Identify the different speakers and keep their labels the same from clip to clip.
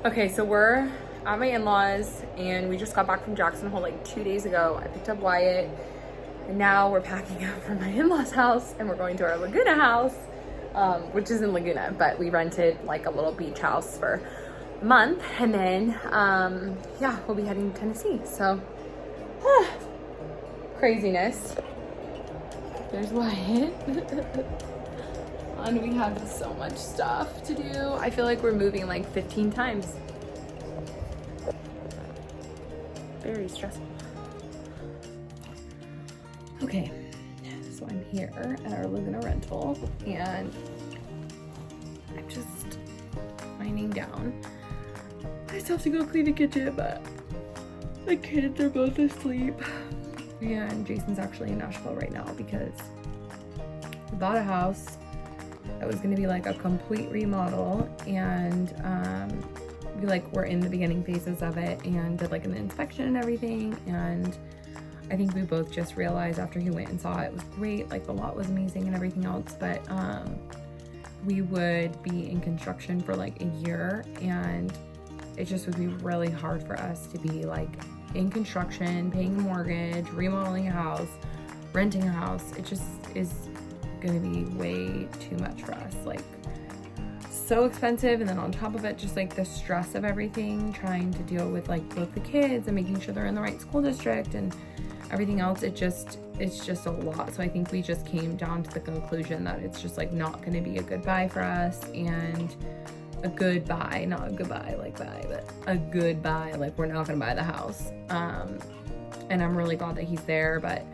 Speaker 1: Okay, so we're at my in-laws and we just got back from Jackson Hole like 2 days ago. I picked up Wyatt and now we're packing up from my in-laws house and we're going to our Laguna house, which is in Laguna, but we rented like a little beach house for a month. And then, yeah, we'll be heading to Tennessee. So, craziness. There's Wyatt. And we have so much stuff to do. I feel like we're moving like 15 times. Very stressful. Okay, so I'm here at our Laguna rental and I'm just winding down. I still have to go clean the kitchen, but the kids are both asleep. And Jason's actually in Nashville right now because we bought a house that was going to be like a complete remodel, and we're in the beginning phases of it and did like an inspection and everything. And I think we both just realized after he went and saw it was great, like the lot was amazing and everything else, but we would be in construction for like a year, and it just would be really hard for us to be like in construction, paying a mortgage, remodeling a house, renting a house. It just is gonna be way too much for us, like so expensive. And then on top of it, just like the stress of everything, trying to deal with like both the kids and making sure they're in the right school district and everything else. It's just a lot. So I think we just came down to the conclusion that it's just like not gonna be a good buy for us, and a good buy, not a goodbye like buy, but a good buy, like we're not gonna buy the house. And I'm really glad that he's there, but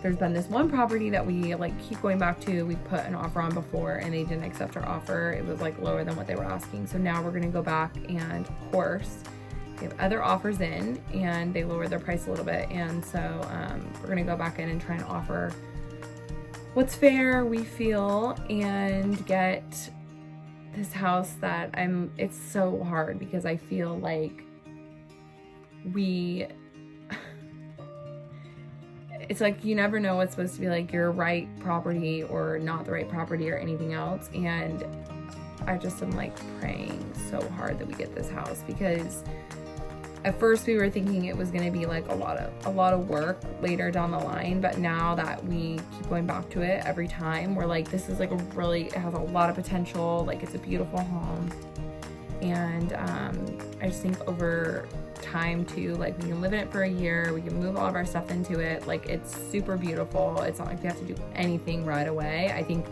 Speaker 1: there's been this one property that we like keep going back to. We put an offer on before and they didn't accept our offer. It was like lower than what they were asking. So now we're gonna go back, and of course we have other offers in and they lowered their price a little bit. And so we're gonna go back in and try and offer what's fair, we feel, and get this house that it's so hard because I feel like it's like you never know what's supposed to be like your right property or not the right property or anything else. And I just am like praying so hard that we get this house, because at first we were thinking it was going to be like a lot of work later down the line, but now that we keep going back to it every time, we're like, this is like it has a lot of potential, like it's a beautiful home. And I just think over time too, like we can live in it for a year, we can move all of our stuff into it, like it's super beautiful. It's not like we have to do anything right away. I think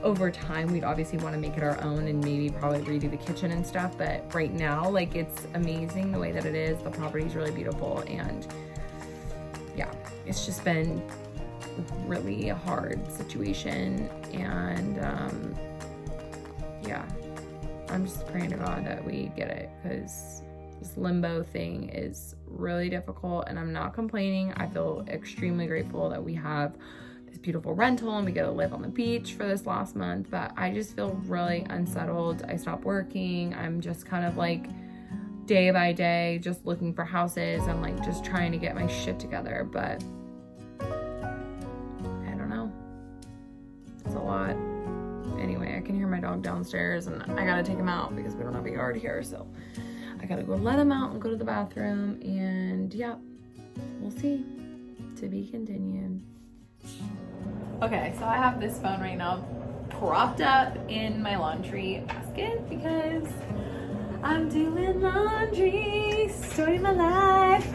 Speaker 1: over time we'd obviously want to make it our own and maybe probably redo the kitchen and stuff, but right now like it's amazing the way that it is. The property's really beautiful, and yeah, it's just been a really hard situation. And yeah, I'm just praying to God that we get it, because this limbo thing is really difficult, and I'm not complaining. I feel extremely grateful that we have this beautiful rental and we get to live on the beach for this last month, but I just feel really unsettled. I stopped working. I'm just kind of like day by day just looking for houses and like just trying to get my shit together, but I don't know. It's a lot. Anyway, I can hear my dog downstairs and I gotta take him out because we don't have a yard here, so I gotta go let him out and go to the bathroom. And yeah, we'll see. To be continued. Okay, so I have this phone right now propped up in my laundry basket because I'm doing laundry, starting my life.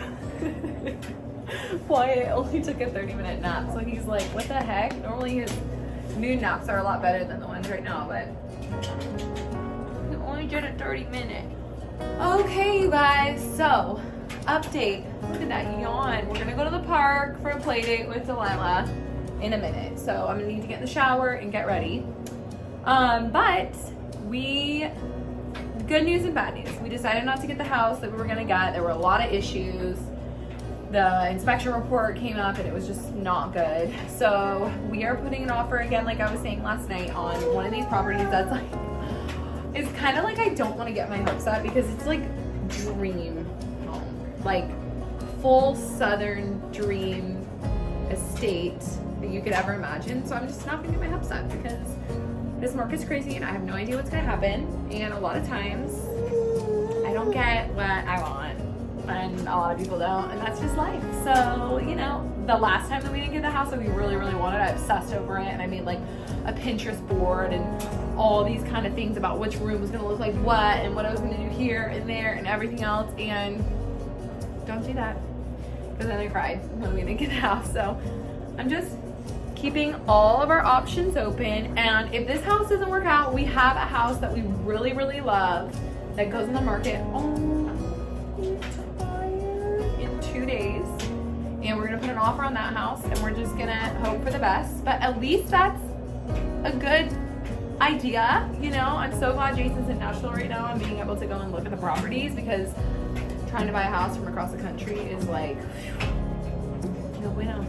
Speaker 1: Wyatt only took a 30-minute nap, so he's like, what the heck? Normally his noon naps are a lot better than the ones right now, but he only did a 30-minute. Okay, you guys, so update. Look at that yawn. We're gonna go to the park for a play date with Delilah in a minute, so I'm gonna need to get in the shower and get ready. But good news and bad news. We decided not to get the house that we were gonna get. There were a lot of issues. The inspection report came up and it was just not good. So we are putting an offer again, like I was saying last night, on one of these properties that's like, it's kind of like I don't want to get my hopes up because it's like dream home, like full southern dream estate that you could ever imagine. So I'm just not gonna get my hopes up because this market's crazy and I have no idea what's gonna happen. And a lot of times I don't don't get what I want, and a lot of people don't, and that's just life. So, you know, the last time that we didn't get the house that we really, really wanted, I obsessed over it, and I made like a Pinterest board and all these kind of things about which room was gonna look like what, and what I was gonna do here and there and everything else, and don't do that, because then I cried when we didn't get the house. So I'm just keeping all of our options open, and if this house doesn't work out, we have a house that we really, really love that goes in the market in 2 days, and we're gonna put an offer on that house, and we're just gonna hope for the best. But at least that's a good idea, you know. I'm so glad Jason's in Nashville right now and being able to go and look at the properties, because trying to buy a house from across the country is like, no bueno.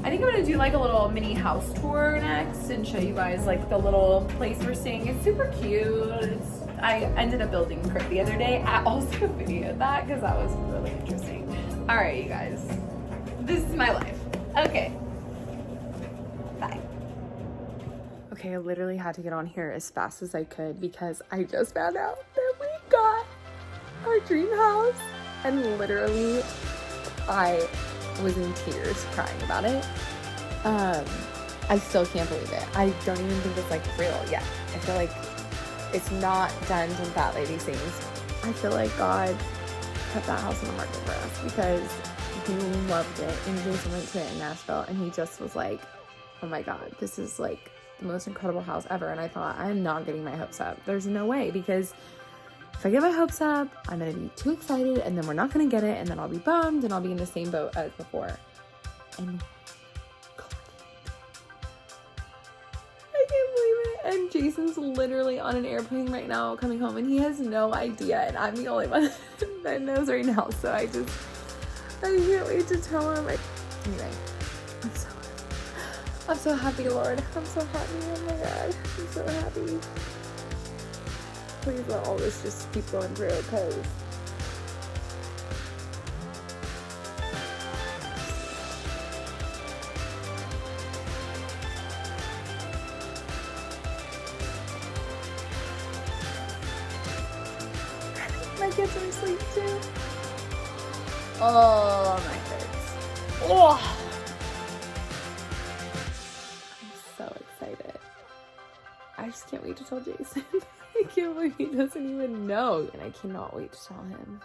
Speaker 1: I think I'm gonna do like a little mini house tour next and show you guys like the little place we're staying. It's super cute. I ended up building a crib the other day. I also videoed that because that was really interesting. All right, you guys, this is my life. Okay, bye. Okay, I literally had to get on here as fast as I could because I just found out that we got our dream house, and literally I was in tears crying about it. I still can't believe it. I don't even think it's like real yet. I feel like it's not done some fat lady things. I feel like God put that house on the market for us because he loved it, and Jason went to it in Nashville, and he just was like, oh my God, this is like the most incredible house ever. And I thought, I'm not getting my hopes up. There's no way, because if I get my hopes up, I'm gonna be too excited, and then we're not gonna get it, and then I'll be bummed, and I'll be in the same boat as before. And I can't believe it. And Jason's literally on an airplane right now coming home, and he has no idea, and I'm the only one that knows right now. So I can't wait to tell him. Anyway, I'm so happy, Lord. I'm so happy. Oh my God, I'm so happy. Please let all this just keep going through, because my kids are asleep too. Oh, my hurts. Oh, I'm so excited. I just can't wait to tell Jason. I can't believe he doesn't even know, and I cannot wait to tell him.